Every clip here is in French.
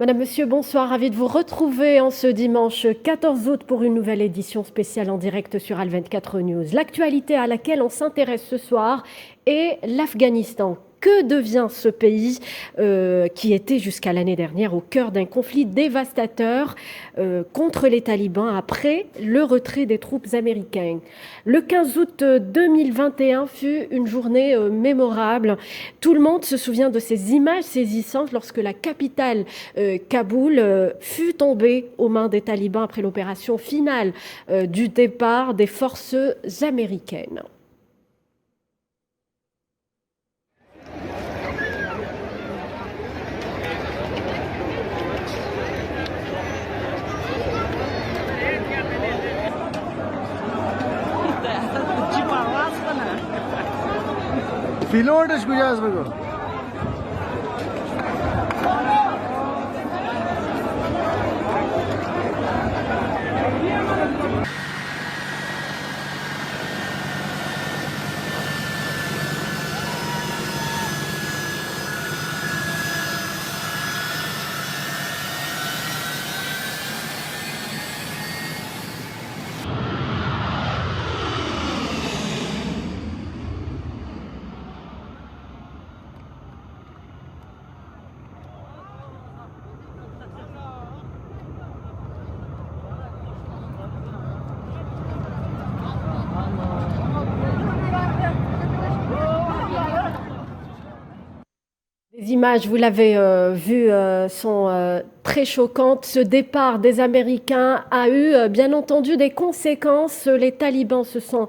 Madame, Monsieur, bonsoir. Ravi de vous retrouver en ce dimanche 14 août pour une nouvelle édition spéciale en direct sur Al24 News. L'actualité à laquelle on s'intéresse ce soir est l'Afghanistan. Que devient ce pays qui était jusqu'à l'année dernière au cœur d'un conflit dévastateur contre les talibans après le retrait des troupes américaines? Le 15 août 2021 fut une journée mémorable. Tout le monde se souvient de ces images saisissantes lorsque la capitale Kaboul fut tombée aux mains des talibans après l'opération finale du départ des forces américaines. Pilotes gujaz bego. Les images, vous l'avez vu, sont très choquantes. Ce départ des Américains a eu, bien entendu, des conséquences. Les talibans se sont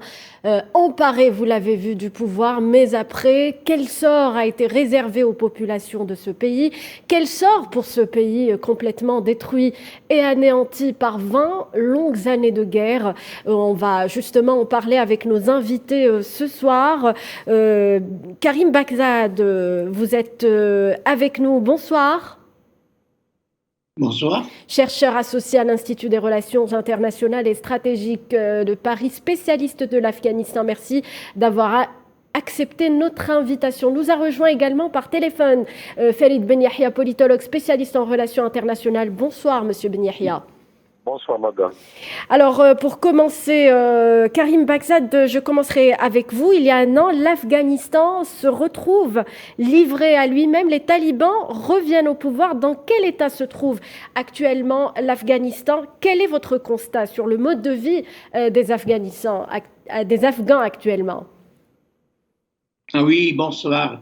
emparés, vous l'avez vu, du pouvoir. Mais après, quel sort a été réservé aux populations de ce pays? Quel sort pour ce pays complètement détruit et anéanti par 20 longues années de guerre? On va justement en parler avec nos invités ce soir. Karim Bagdad, vous êtes avec nous. Bonsoir. Bonsoir. Chercheur associé à l'Institut des relations internationales et stratégiques de Paris, spécialiste de l'Afghanistan. Merci d'avoir accepté notre invitation. Nous a rejoint également par téléphone Farid Ben Yahia, politologue spécialiste en relations internationales. Bonsoir, Monsieur Ben Yahia. Bonsoir, madame. Alors, pour commencer, Karim Bagdad, je commencerai avec vous. Il y a un an, l'Afghanistan se retrouve livré à lui-même. Les talibans reviennent au pouvoir. Dans quel état se trouve actuellement l'Afghanistan? Quel est votre constat sur le mode de vie des Afghans actuellement? Ah oui, bonsoir.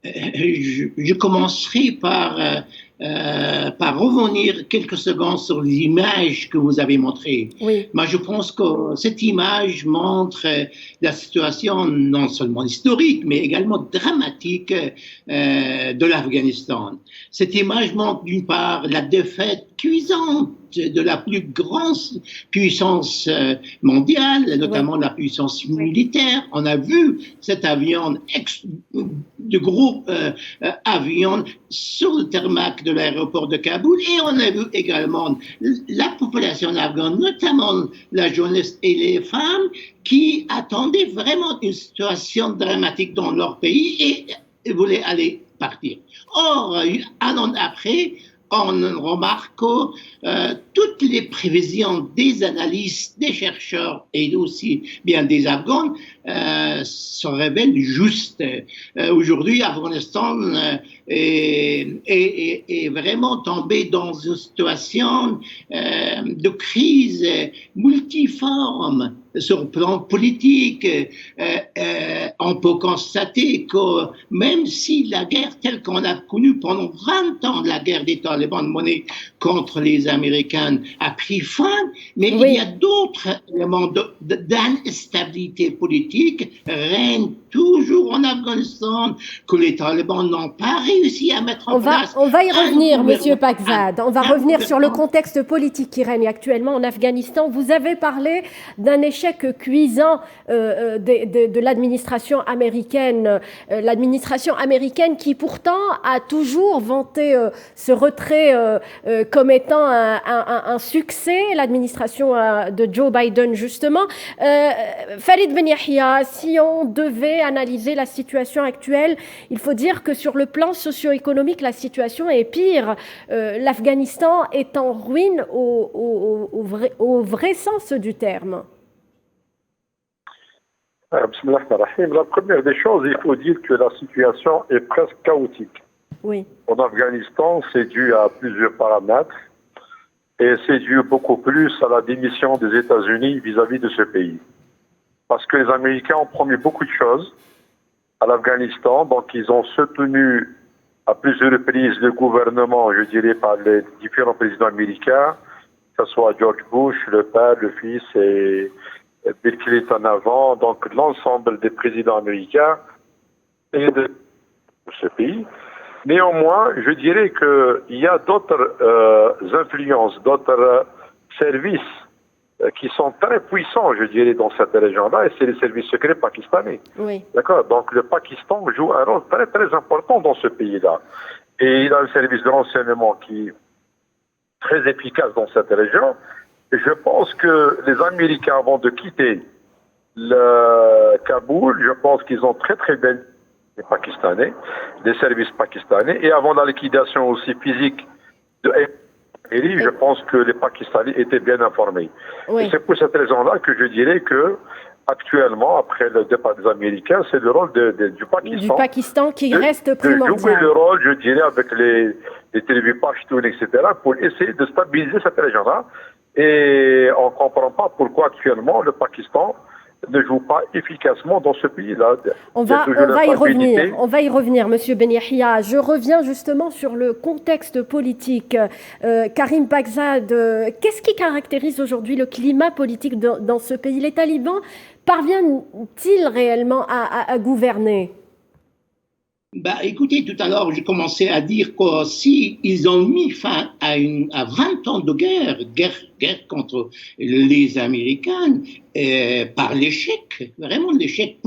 Je commencerai par revenir quelques secondes sur les images que vous avez montrées. Oui. Moi, je pense que cette image montre la situation non seulement historique, mais également dramatique de l'Afghanistan. Cette image montre d'une part la défaite cuisante de la plus grande puissance mondiale, notamment la puissance militaire. On a vu cet avion, de gros avions sur le tarmac de l'aéroport de Kaboul, et on a vu également la population afghane, notamment la jeunesse et les femmes, qui attendaient vraiment une situation dramatique dans leur pays et voulaient aller partir. Or, un an après, on remarque que toutes les prévisions des analystes, des chercheurs et aussi bien des Afghans se révèlent justes. Aujourd'hui, l'Afghanistan est vraiment tombé dans une situation de crise multiforme. Sur le plan politique, on peut constater que même si la guerre telle qu'on a connue pendant 20 ans, la guerre des talibans menée contre les Américains a pris fin, mais Oui. il y a d'autres éléments d'instabilité politique règnent toujours en Afghanistan que les talibans n'ont pas réussi à mettre en place. On va y revenir, Monsieur Bagdad. On va revenir sur le contexte politique qui règne actuellement en Afghanistan. Vous avez parlé d'un échec l'échec cuisant de l'administration américaine. L'administration américaine qui pourtant a toujours vanté ce retrait comme étant un succès, l'administration de Joe Biden justement. Farid Ben Yahia, si on devait analyser la situation actuelle, il faut dire que sur le plan socio-économique, la situation est pire. L'Afghanistan est en ruine au vrai sens du terme. La première des choses, il faut dire que la situation est presque chaotique. Oui. En Afghanistan, c'est dû à plusieurs paramètres et c'est dû beaucoup plus à la démission des États-Unis vis-à-vis de ce pays. Parce que les Américains ont promis beaucoup de choses à l'Afghanistan, donc ils ont soutenu à plusieurs reprises le gouvernement, je dirais, par les différents présidents américains, que ce soit George Bush, le père, le fils et Bill Clinton avant, donc l'ensemble des présidents américains et de ce pays. Néanmoins, je dirais qu'il y a d'autres influences, d'autres services qui sont très puissants, je dirais, dans cette région-là, et c'est les services secrets pakistanais. Oui. D'accord. Donc le Pakistan joue un rôle très très important dans ce pays-là. Et il a un service de renseignement qui est très efficace dans cette région. Et je pense que les Américains, avant de quitter le Kaboul, je pense qu'ils ont très très bien les Pakistanais, les services pakistanais, et avant la liquidation aussi physique de et je pense que les Pakistanais étaient bien informés. Oui. Et c'est pour cette raison-là que je dirais que actuellement, après le départ des Américains, c'est le rôle du Pakistan. Du Pakistan qui reste primordial. De jouer le rôle, je dirais, avec les tribus pashtunes, etc., pour essayer de stabiliser cette région-là. Et on ne comprend pas pourquoi actuellement le Pakistan ne joue pas efficacement dans ce pays-là. On va y revenir, Monsieur Ben Yahia. Je reviens justement sur le contexte politique. Karim Baghdad, qu'est-ce qui caractérise aujourd'hui le climat politique dans ce pays? Les talibans parviennent-ils réellement à gouverner? Écoutez, tout à l'heure, j'ai commencé à dire que si ils ont mis fin à 20 ans de guerre contre les Américains, par l'échec, vraiment l'échec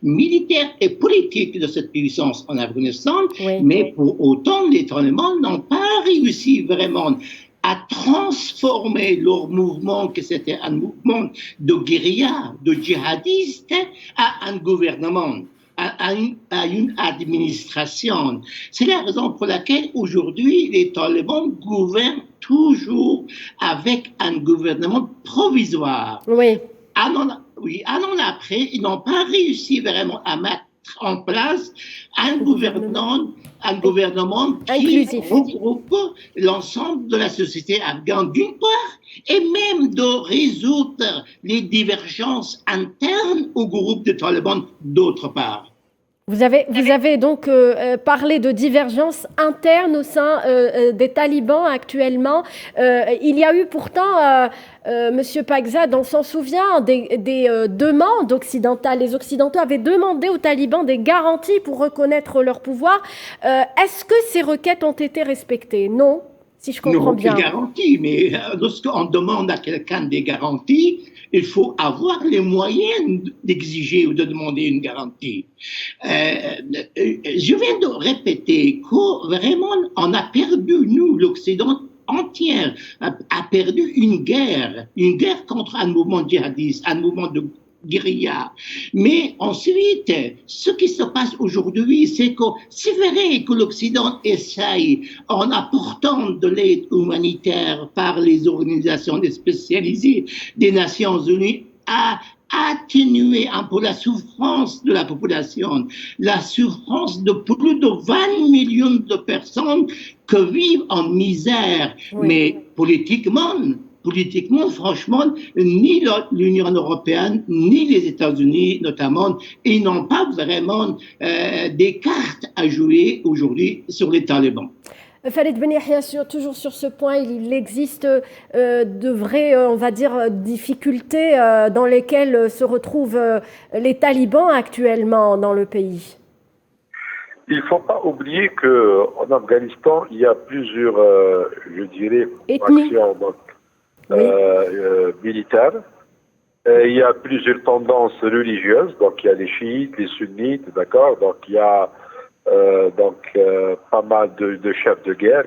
militaire et politique de cette puissance en Afghanistan, oui. Mais pour autant, les talibans n'ont pas réussi vraiment à transformer leur mouvement, que c'était un mouvement de guérilla, de djihadistes, à un gouvernement. À une administration. C'est la raison pour laquelle aujourd'hui les talibans gouvernent toujours avec un gouvernement provisoire. Oui. Un an après, ils n'ont pas réussi vraiment à mettre en place un gouvernement qui regroupe l'ensemble de la société afghane d'une part, et même de résoudre les divergences internes au groupe de talibans d'autre part. Vous avez donc parlé de divergences internes au sein des talibans actuellement. Il y a eu pourtant, Monsieur Baghdad, on s'en souvient, des demandes occidentales. Les Occidentaux avaient demandé aux talibans des garanties pour reconnaître leur pouvoir. Est-ce que ces requêtes ont été respectées? Non, si je comprends bien. Non, garanties, mais lorsqu'on demande à quelqu'un des garanties, il faut avoir les moyens d'exiger ou de demander une garantie. Je viens de répéter que vraiment on a perdu, nous, l'Occident entier, a perdu une guerre contre un mouvement djihadiste, un mouvement de guérilla. Mais ensuite, ce qui se passe aujourd'hui, c'est que c'est vrai que l'Occident essaye, en apportant de l'aide humanitaire par les organisations spécialisées des Nations Unies, à atténuer un peu la souffrance de la population, la souffrance de plus de 20 millions de personnes qui vivent en misère. Oui. Mais politiquement, franchement, ni l'Union européenne, ni les États-Unis, notamment, ils n'ont pas vraiment des cartes à jouer aujourd'hui sur les talibans. Farid Ben Yahia, toujours sur ce point, il existe de vraies, on va dire, difficultés dans lesquelles se retrouvent les talibans actuellement dans le pays. Il ne faut pas oublier qu'en Afghanistan, il y a plusieurs, je dirais, actions militaires. Il y a plusieurs tendances religieuses, donc il y a les chiites, les sunnites, d'accord. Donc il y a pas mal de chefs de guerre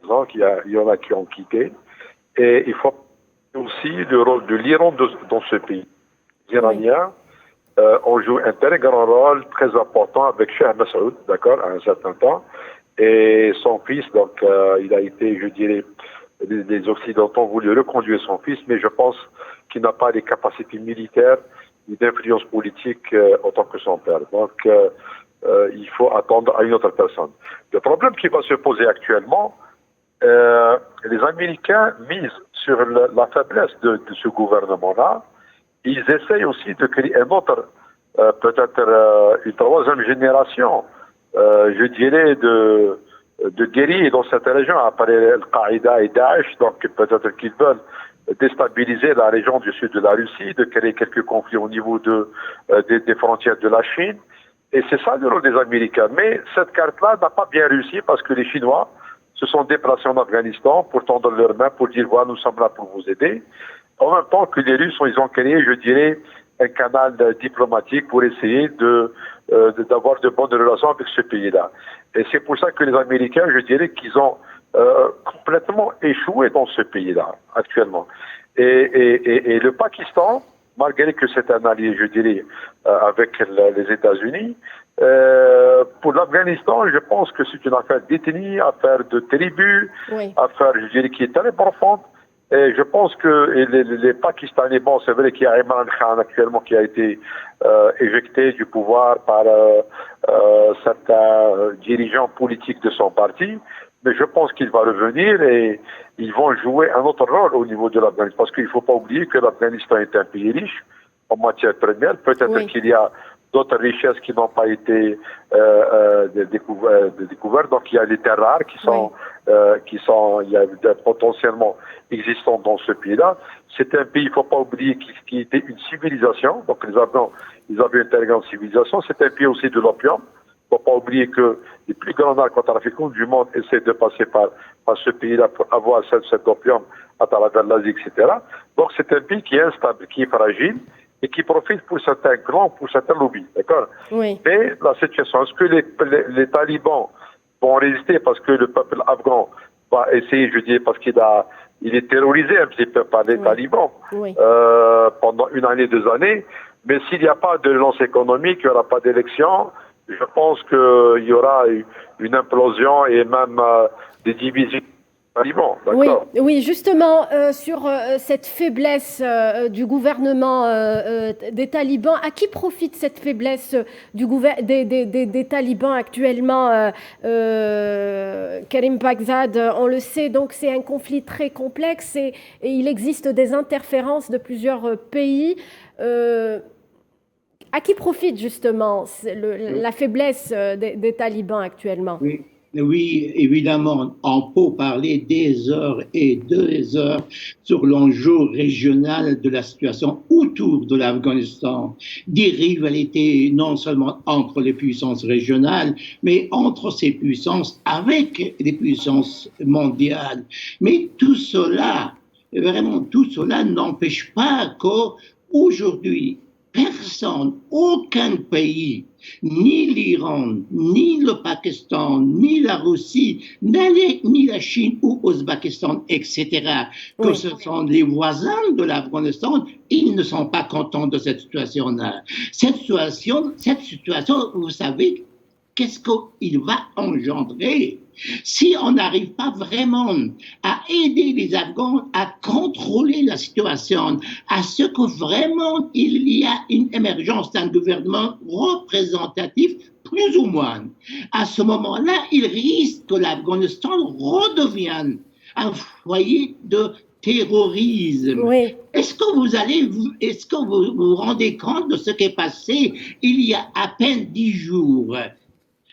donc il y en a qui ont quitté. Et il faut aussi le rôle de l'Iran dans ce pays. Les Iraniens ont joué un très grand rôle, très important avec Shah Massoud, d'accord, à un certain temps. Et son fils, donc, il a été, je dirais, les Occidentaux ont voulu reconduire son fils, mais je pense qu'il n'a pas les capacités militaires ni d'influence politique autant que son père. Donc, il faut attendre à une autre personne. Le problème qui va se poser actuellement, les Américains misent sur la faiblesse de ce gouvernement-là. Ils essayent aussi de créer un autre, peut-être une troisième génération, je dirais, de guerriers dans cette région, après Al-Qaïda et Daesh. Donc peut-être qu'ils veulent déstabiliser la région du sud de la Russie, de créer quelques conflits au niveau des frontières de la Chine. Et c'est ça le rôle des Américains. Mais cette carte-là n'a pas bien réussi parce que les Chinois se sont déplacés en Afghanistan pour tendre leurs mains, pour dire voilà, nous sommes là pour vous aider. En même temps que les Russes, ils ont créé, je dirais, un canal diplomatique pour essayer d'avoir de bonnes relations avec ce pays-là. Et c'est pour ça que les Américains, je dirais qu'ils ont complètement échoué dans ce pays-là, actuellement. Et le Pakistan, malgré que c'est un allié, je dirais, avec les États-Unis, pour l'Afghanistan, je pense que c'est une affaire d'ethnie, affaire de tribus, affaire, je dirais, qui est très profonde. Et je pense que les Pakistanais, bon, c'est vrai qu'il y a Imran Khan actuellement qui a été éjecté du pouvoir par certains dirigeants politiques de son parti, mais je pense qu'il va revenir et ils vont jouer un autre rôle au niveau de l'Afghanistan. Parce qu'il ne faut pas oublier que l'Afghanistan est un pays riche en matière première. Peut-être qu'il y a d'autres richesses qui n'ont pas été découvertes. Donc il y a les terres rares qui sont potentiellement existantes dans ce pays-là. C'est un pays, il ne faut pas oublier, qui était une civilisation. Donc les Afghans, ils avaient une très grande civilisation. C'est un pays aussi de l'opium. Il ne faut pas oublier que les plus grands narcotrafiquants du monde essaient de passer par ce pays-là pour avoir cet opium à travers l'Asie, etc. Donc c'est un pays qui est instable, qui est fragile et qui profite pour certains clans, pour certains lobbies, d'accord. Mais la situation, est-ce que les talibans vont résister parce que le peuple afghan va essayer, je dis, parce qu'il est terrorisé un petit peu par les talibans pendant une année, 2 années. Mais s'il n'y a pas de relance économique, il n'y aura pas d'élection, je pense qu'il y aura une implosion et même des divisions. Oui, justement, sur cette faiblesse du gouvernement des talibans, à qui profite cette faiblesse des talibans actuellement Karim Baghdad, on le sait, donc c'est un conflit très complexe et il existe des interférences de plusieurs pays. À qui profite justement la faiblesse des talibans actuellement ? Oui, évidemment, on peut parler des heures et des heures sur l'enjeu régional de la situation autour de l'Afghanistan, des rivalités non seulement entre les puissances régionales, mais entre ces puissances avec les puissances mondiales. Mais tout cela, vraiment tout cela n'empêche pas qu'aujourd'hui, personne, aucun pays, ni l'Iran, ni le Pakistan, ni la Russie, ni la Chine ou l'Ouzbékistan, etc., que ce sont les voisins de l'Afghanistan, ils ne sont pas contents de cette situation-là. Cette situation, vous savez, qu'est-ce qu'il va engendrer si on n'arrive pas vraiment à aider les Afghans à contrôler la situation, à ce que vraiment il y a une émergence d'un gouvernement représentatif, plus ou moins. À ce moment-là, il risque que l'Afghanistan redevienne un foyer de terrorisme. Est-ce que vous vous rendez compte de ce qui est passé il y a à peine 10 jours?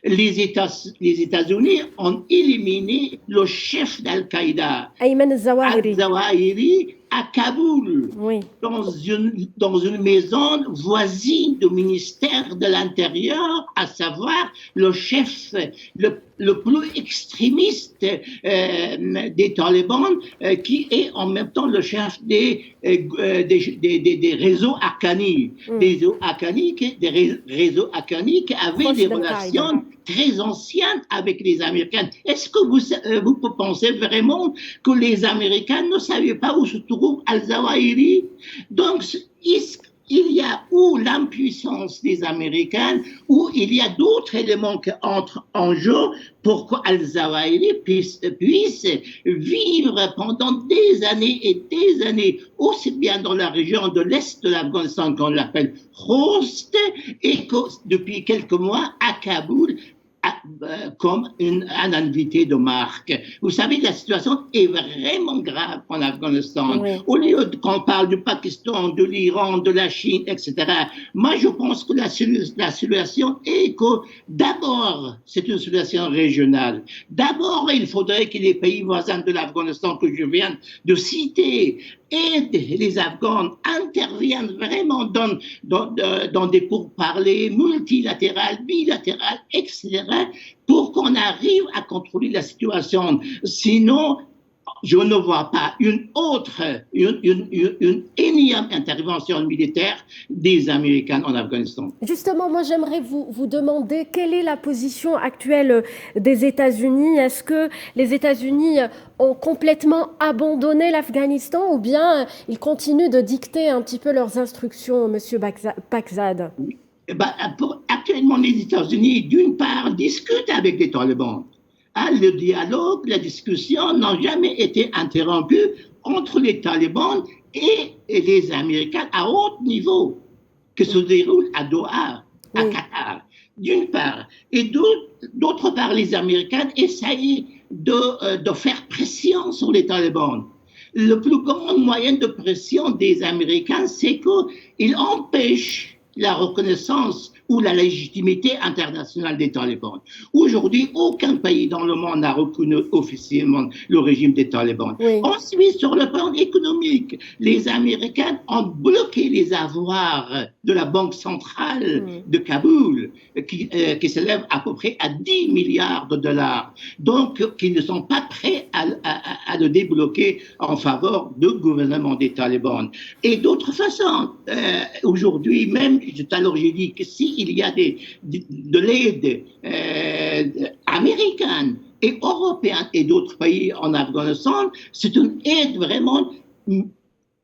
Les États-Unis ont éliminé le chef d'Al-Qaïda, Ayman al-Zawahiri. Al-Zawahiri, à Kaboul, Oui. dans une maison voisine du ministère de l'Intérieur, à savoir le chef le plus extrémiste des talibans, qui est en même temps le chef des réseaux Haqqani. Des réseaux Haqqani qui avaient des relations très anciennes avec les Américains. Est-ce que vous pensez vraiment que les Américains ne savaient pas où se trouve Al-Zawahiri? Donc, il y a ou l'impuissance des Américains, ou il y a d'autres éléments qui entrent en jeu pour qu'Al-Zawahiri puisse vivre pendant des années et des années, aussi bien dans la région de l'Est de l'Afghanistan qu'on l'appelle Khost, et que depuis quelques mois à Kaboul, comme un invité de marque. Vous savez, la situation est vraiment grave en Afghanistan. Oui. Au lieu qu'on parle du Pakistan, de l'Iran, de la Chine, etc., moi je pense que la situation est que d'abord, c'est une situation régionale. D'abord, il faudrait que les pays voisins de l'Afghanistan que je viens de citer aident les Afghans, interviennent vraiment dans des pourparlers multilatérales, bilatérales, etc., pour qu'on arrive à contrôler la situation. Sinon, je ne vois pas une énième intervention militaire des Américains en Afghanistan. Justement, moi j'aimerais vous demander quelle est la position actuelle des États-Unis. Est-ce que les États-Unis ont complètement abandonné l'Afghanistan ou bien ils continuent de dicter un petit peu leurs instructions, Monsieur Pakzad? Actuellement, les États-Unis, d'une part, discutent avec les talibans. Le dialogue, la discussion n'ont jamais été interrompus entre les talibans et les Américains à haut niveau, qui se déroule à Doha, à Qatar, d'une part. Et d'autre part, les Américains essayent de faire pression sur les talibans. Le plus grand moyen de pression des Américains, c'est qu'ils empêchent la reconnaissance ou la légitimité internationale des talibans. Aujourd'hui, aucun pays dans le monde n'a reconnu officiellement le régime des talibans. Oui. Ensuite, sur le plan économique, les Américains ont bloqué les avoirs de la Banque centrale de Kaboul, qui s'élève à peu près à 10 milliards de dollars. Donc, qui ne sont pas prêts à le débloquer en faveur du gouvernement des talibans. Et d'autre façon, aujourd'hui, même, tout à l'heure, j'ai dit que s'il y a de l'aide américaine et européenne et d'autres pays en Afghanistan, c'est une aide vraiment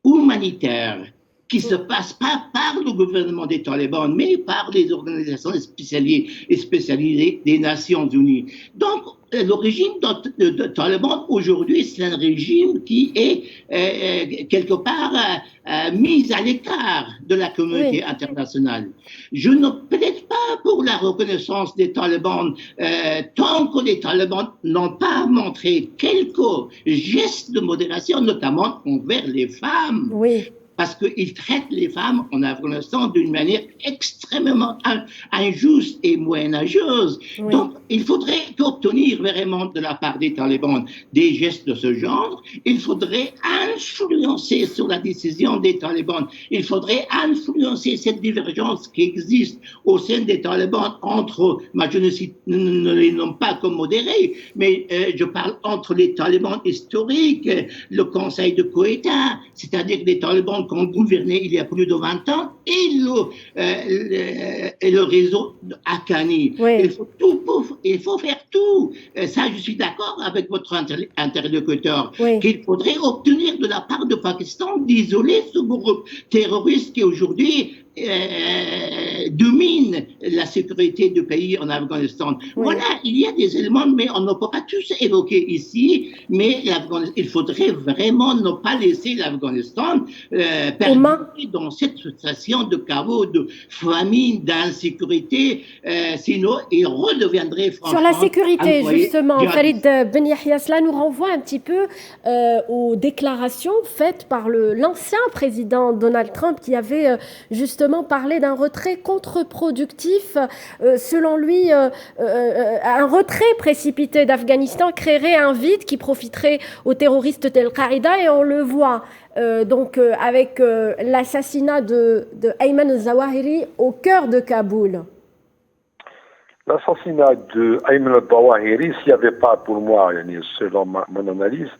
humanitaire qui ne se passe pas par le gouvernement des talibans, mais par les organisations spécialisées des Nations Unies. Donc, le régime de Taliban aujourd'hui, c'est un régime qui est quelque part mis à l'écart de la communauté internationale. Je ne plaide pas pour la reconnaissance des talibans tant que les talibans n'ont pas montré quelques gestes de modération, notamment envers les femmes. Oui. Parce qu'ils traitent les femmes en Afghanistan d'une manière extrêmement injuste et moyenâgeuse. Oui. Donc, il faudrait obtenir vraiment de la part des talibans des gestes de ce genre. Il faudrait influencer sur la décision des talibans. Il faudrait influencer cette divergence qui existe au sein des talibans entre, moi je ne les nomme pas comme modérés, mais je parle entre les talibans historiques, le Conseil de Koweïta, c'est-à-dire les talibans qui ont gouverné il y a plus de 20 ans, et le réseau Haqqani. Oui. Il faut faire tout. Ça, je suis d'accord avec votre interlocuteur, oui, qu'il faudrait obtenir de la part du Pakistan d'isoler ce groupe terroriste qui aujourd'hui domine la sécurité du pays en Afghanistan. Oui. Voilà, il y a des éléments, mais on ne peut pas tous évoquer ici, mais il faudrait vraiment ne pas laisser l'Afghanistan perdu dans cette situation de chaos, de famine, d'insécurité, sinon il redeviendrait franchement... Sur la sécurité, justement, Khalid Ben Yahia, cela nous renvoie un petit peu aux déclarations faites par l'ancien président Donald Trump qui avait justement justement parlait d'un retrait contre-productif. Selon lui, un retrait précipité d'Afghanistan créerait un vide qui profiterait aux terroristes d'Al-Qaïda, et on le voit avec l'assassinat de Ayman al-Zawahiri au cœur de Kaboul. L'assassinat de Ayman al-Zawahiri, s'il n'y avait pas, pour moi, selon mon analyse,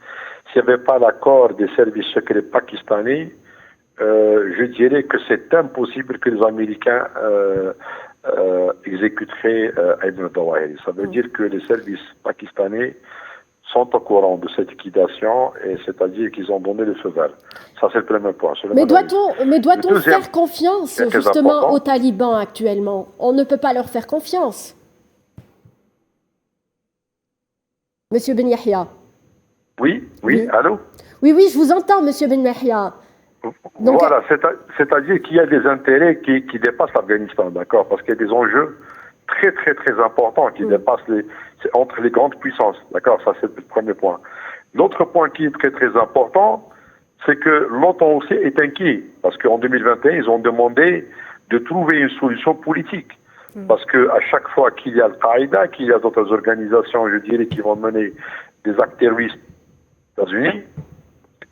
s'il n'y avait pas l'accord des services secrets pakistanais, je dirais que c'est impossible que les Américains exécuteraient Ayman al-Zawahiri. Ça veut dire que les services pakistanais sont au courant de cette liquidation, et c'est-à-dire qu'ils ont donné le feu vert. Ça, c'est le premier point. Mais doit-on faire confiance justement aux talibans actuellement? On ne peut pas leur faire confiance. Monsieur Ben Yahya. Oui, allô? Oui, je vous entends, Monsieur Ben Yahya. Donc, voilà, c'est-à-dire qu'il y a des intérêts qui dépassent l'Afghanistan, d'accord? Parce qu'il y a des enjeux très, très, très importants qui dépassent entre les grandes puissances, d'accord? Ça, c'est le premier point. L'autre point qui est très, très important, c'est que l'OTAN aussi est inquiet, parce qu'en 2021, ils ont demandé de trouver une solution politique. Parce qu'à chaque fois qu'il y a Al-Qaïda, qu'il y a d'autres organisations, je dirais, qui vont mener des actes terroristes aux États-Unis,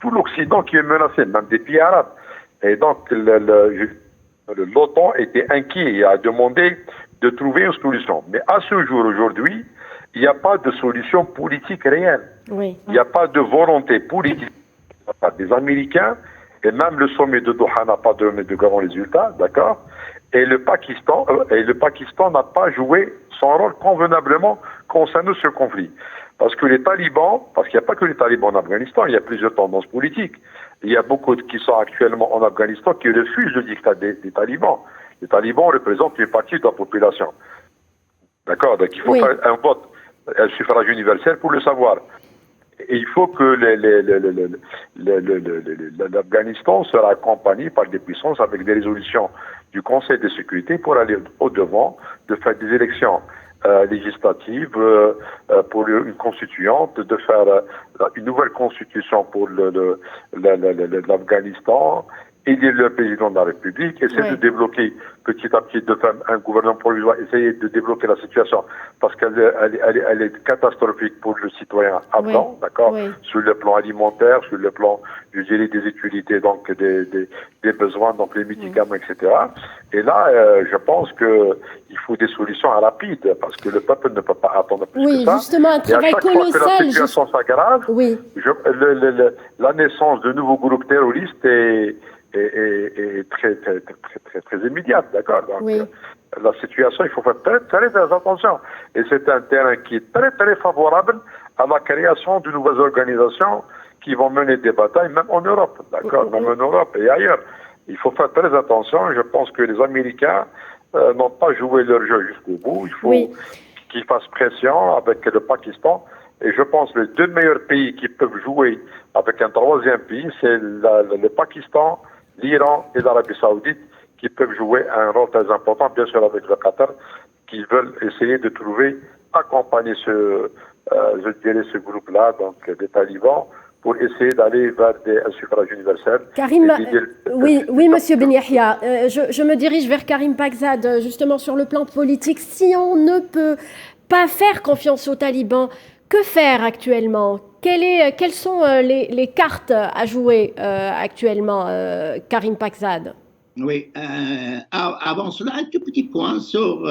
tout l'Occident qui est menacé, même des pays arabes. Et donc, l'OTAN était inquiet et a demandé de trouver une solution. Mais à ce jour, aujourd'hui, il n'y a pas de solution politique réelle. Oui. Il n'y a pas de volonté politique des Américains, et même le sommet de Doha n'a pas donné de grands résultats, d'accord? Et le Pakistan n'a pas joué son rôle convenablement concernant ce conflit. Parce que les talibans, parce qu'il n'y a pas que les talibans en Afghanistan, il y a plusieurs tendances politiques. Il y a beaucoup qui sont actuellement en Afghanistan qui refusent le diktat des talibans. Les talibans représentent une partie de la population. D'accord? Donc il faut faire un vote, un suffrage universel pour le savoir. Et il faut que l'Afghanistan sera accompagné par des puissances avec des résolutions du Conseil de sécurité pour aller au-devant, de faire des élections législatives pour une constituante, de faire une nouvelle constitution pour l'Afghanistan, aider le président de la République, essayer de débloquer petit à petit, de faire un gouvernement provisoire, essayer de débloquer la situation, parce qu'elle est catastrophique pour le citoyen afghan, d'accord, sur le plan alimentaire, sur le plan, je dirais, des utilités, donc des besoins, donc les médicaments, etc. Et là, je pense qu'il faut des solutions rapides, parce que le peuple ne peut pas attendre plus que ça. Oui, justement, un travail colossal. Et à chaque fois que la situation s'aggrave, la naissance de nouveaux groupes terroristes est très, très, très, très immédiate, d'accord? Donc, la situation, il faut faire très, très, très attention. Et c'est un terrain qui est très, très favorable à la création de nouvelles organisations qui vont mener des batailles, même en Europe, d'accord? Même en Europe et ailleurs. Il faut faire très attention. Je pense que les Américains n'ont pas joué leur jeu jusqu'au bout. Il faut qu'ils fassent pression avec le Pakistan. Et je pense que les deux meilleurs pays qui peuvent jouer avec un troisième pays, c'est le Pakistan, l'Iran et l'Arabie Saoudite, qui peuvent jouer un rôle très important, bien sûr avec le Qatar, qui veulent essayer de accompagner ce groupe-là, donc des talibans, pour essayer d'aller vers un suffrage universel. Karim, oui, Monsieur Ben Yahya, je me dirige vers Karim Pakzad, justement sur le plan politique. Si on ne peut pas faire confiance aux talibans, que faire actuellement? Quelles sont les cartes à jouer actuellement, Karim Pakzad? Oui, avant cela, un tout petit point sur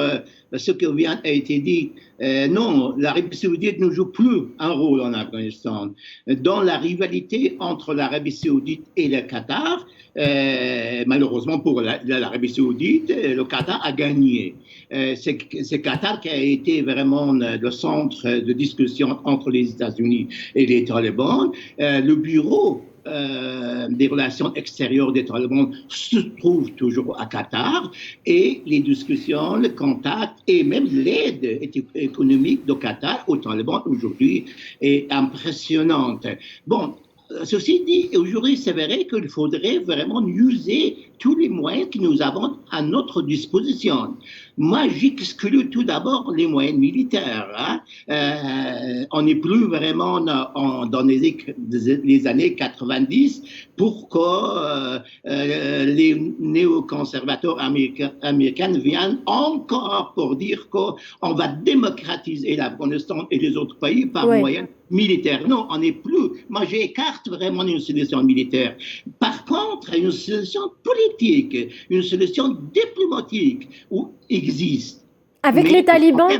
ce qui vient a été dit. Non, l'Arabie Saoudite ne joue plus un rôle en Afghanistan. Dans la rivalité entre l'Arabie Saoudite et le Qatar, malheureusement pour l'Arabie Saoudite, le Qatar a gagné. C'est Qatar qui a été vraiment le centre de discussion entre les États-Unis et les talibans. Le bureau des relations extérieures des talibans se trouve toujours à Qatar, et les discussions, le contact et même l'aide économique de Qatar aux talibans aujourd'hui est impressionnante. Bon, ceci dit, aujourd'hui, c'est vrai qu'il faudrait vraiment user tous les moyens que nous avons à notre disposition. Moi, j'exclus tout d'abord les moyens militaires. Hein. On n'est plus vraiment dans les années 90 pour que les néoconservateurs américains viennent encore pour dire qu'on va démocratiser l'Afghanistan et les autres pays par moyens militaires. Non, on n'est plus. Moi, j'écarte vraiment une solution militaire. Par contre, une solution politique, une solution diplomatique existe. Avec les talibans,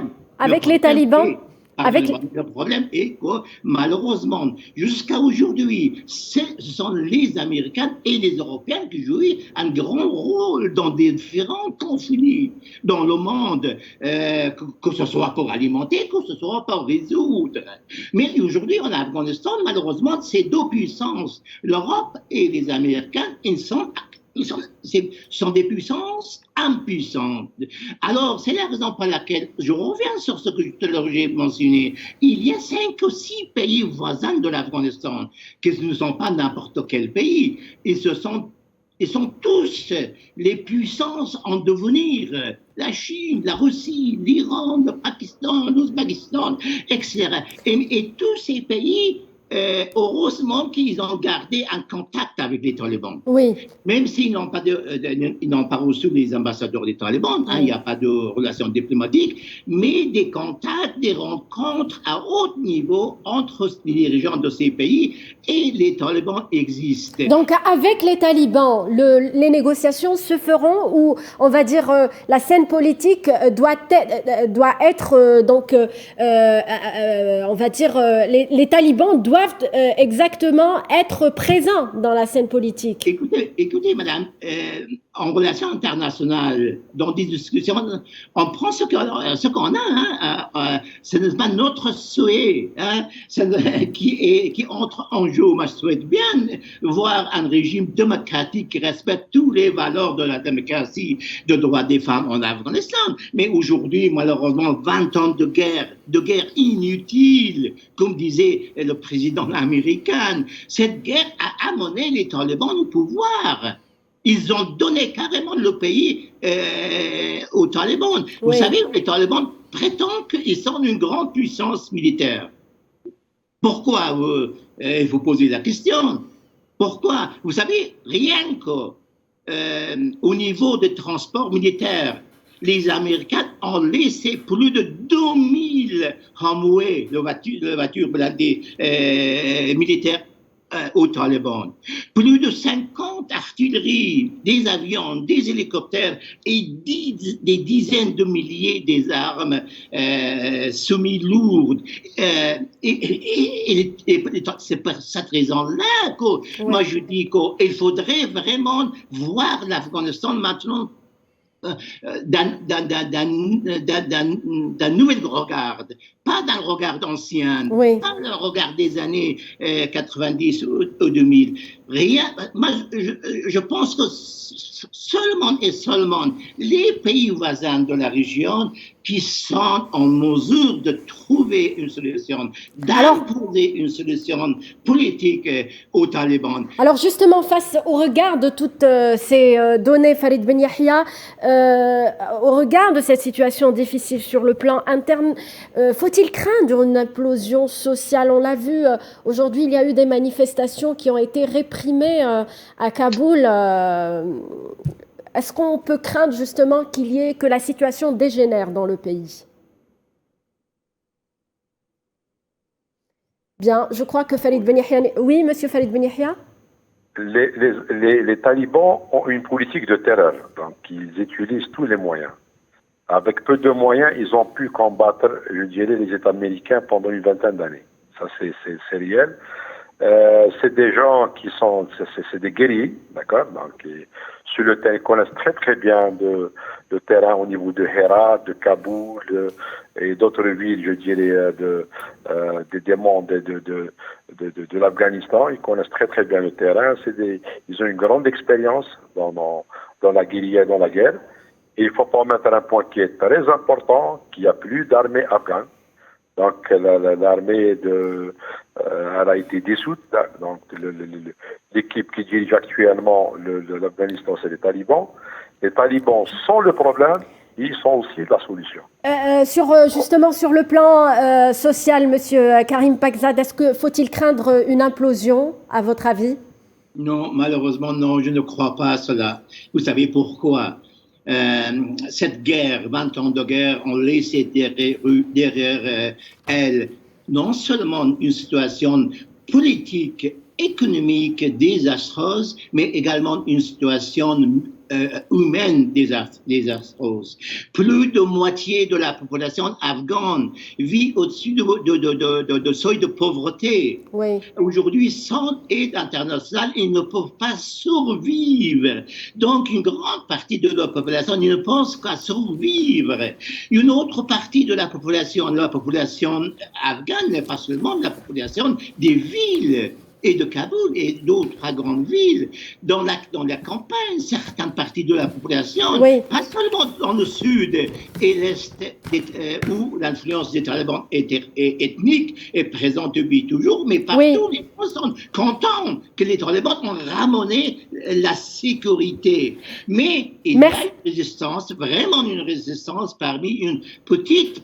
le problème est que, malheureusement, jusqu'à aujourd'hui, ce sont les Américains et les Européens qui jouent un grand rôle dans des différents conflits dans le monde, que ce soit pour alimenter, que ce soit pour résoudre. Mais aujourd'hui, en Afghanistan, malheureusement, ces deux puissances, l'Europe et les Américains, sont des puissances impuissantes. Alors, c'est la raison pour laquelle je reviens sur ce que j'ai mentionné. Il y a 5 ou 6 pays voisins de l'Afghanistan qui ne sont pas n'importe quel pays. Ils sont tous les puissances en devenir. La Chine, la Russie, l'Iran, le Pakistan, l'Ouzbékistan, etc. Et tous ces pays, heureusement qu'ils ont gardé un contact avec les talibans. Oui. Même s'ils n'ont pas reçu les ambassadeurs des talibans, il n'y a pas de relations diplomatiques, mais des contacts, des rencontres à haut niveau entre les dirigeants de ces pays et les talibans existent. Donc avec les talibans, les négociations se feront ou on va dire la scène politique doit être on va dire les talibans doivent exactement être présents dans la scène politique. Écoutez, madame, en relations internationales, dans des discussions, on prend ce qu'on a. Ce n'est pas notre souhait qui entre en jeu. Moi, je souhaite bien voir un régime démocratique qui respecte toutes les valeurs de la démocratie, de droits des femmes en Afghanistan. Mais aujourd'hui, malheureusement, 20 ans de guerre inutile, comme disait le président américain. Cette guerre a amené les talibans au pouvoir. Ils ont donné carrément le pays aux talibans. Vous savez, les talibans prétendent qu'ils sont une grande puissance militaire. Pourquoi il faut poser la question. Pourquoi? Vous savez, rien qu'au niveau des transports militaires, les Américains ont laissé plus de 2000 Humvee, de voitures blindées militaires, aux talibans. Plus de 50 artilleries, des avions, des hélicoptères et des dizaines de milliers des armes semi-lourdes. Et c'est pour cette raison-là que moi je dis qu'il faudrait vraiment voir l'Afghanistan maintenant d'un nouvel regard, pas d'un regard ancien, pas d'un regard des années 90 ou 2000. Rien. Moi, je pense que seulement et seulement les pays voisins de la région qui sont en mesure de trouver une solution, d'imposer une solution politique aux talibans. Alors justement, face au regard de toutes ces données, Farid Ben Yahia, au regard de cette situation difficile sur le plan interne, faut-il craindre une implosion sociale? On l'a vu, aujourd'hui, il y a eu des manifestations qui ont été réprimées à Kaboul. Est-ce qu'on peut craindre justement que la situation dégénère dans le pays? Bien, je crois que Farid Ben Yahia... Oui, monsieur Farid Ben Yahia? Les talibans ont une politique de terreur, donc ils utilisent tous les moyens. Avec peu de moyens, ils ont pu combattre, je dirais, les États américains pendant une vingtaine d'années. Ça, c'est réel. C'est des gens qui sont, c'est des guerriers, d'accord, donc sur le terrain, ils connaissent très très bien le terrain au niveau de Herat, de Kaboul et d'autres villes, je dirais, des mondes de l'Afghanistan. Ils connaissent très très bien le terrain. Ils ont une grande expérience dans la guérilla, dans la guerre. Et il faut pas mettre un point qui est très important, qu'il n'y a plus d'armée afghane. Donc l'armée elle a été dissoute. Donc l'équipe qui dirige actuellement l'Afghanistan, c'est les talibans. Les talibans sont le problème, ils sont aussi la solution. Justement, sur le plan social, Monsieur Karim Pakzad, faut-il craindre une implosion, à votre avis? Non, malheureusement, non, je ne crois pas à cela. Vous savez pourquoi? Cette guerre, 20 ans de guerre, ont laissé derrière elle non seulement une situation politique, économique désastreuse, mais également une situation humaine désastreuse. Plus de moitié de la population afghane vit au-dessus de seuil de pauvreté. Oui. Aujourd'hui, sans aide internationale, ils ne peuvent pas survivre. Donc, une grande partie de la population ne pense qu'à survivre. Une autre partie de la population afghane, mais pas seulement la population des villes, et de Kaboul et d'autres grandes villes, dans la campagne, certaines parties de la population, oui. Pas seulement dans le sud et l'est, où l'influence des talibans ethnique est présente depuis toujours, mais partout, oui. Les gens sont contents que les talibans ont ramené la sécurité. Mais il y a une résistance, vraiment une résistance parmi une petite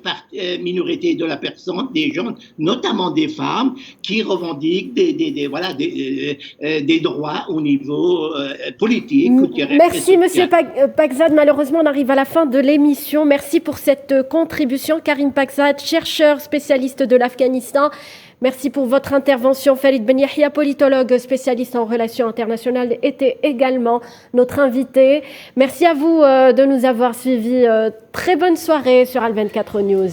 minorité de la personne, des gens, notamment des femmes, qui revendiquent des droits au niveau politique. Merci, Monsieur Pakzad. Malheureusement, on arrive à la fin de l'émission. Merci pour cette contribution. Karim Pakzad, chercheur spécialiste de l'Afghanistan. Merci pour votre intervention. Farid Ben Yahia, politologue spécialiste en relations internationales, était également notre invité. Merci à vous de nous avoir suivis. Très bonne soirée sur Al 24 News.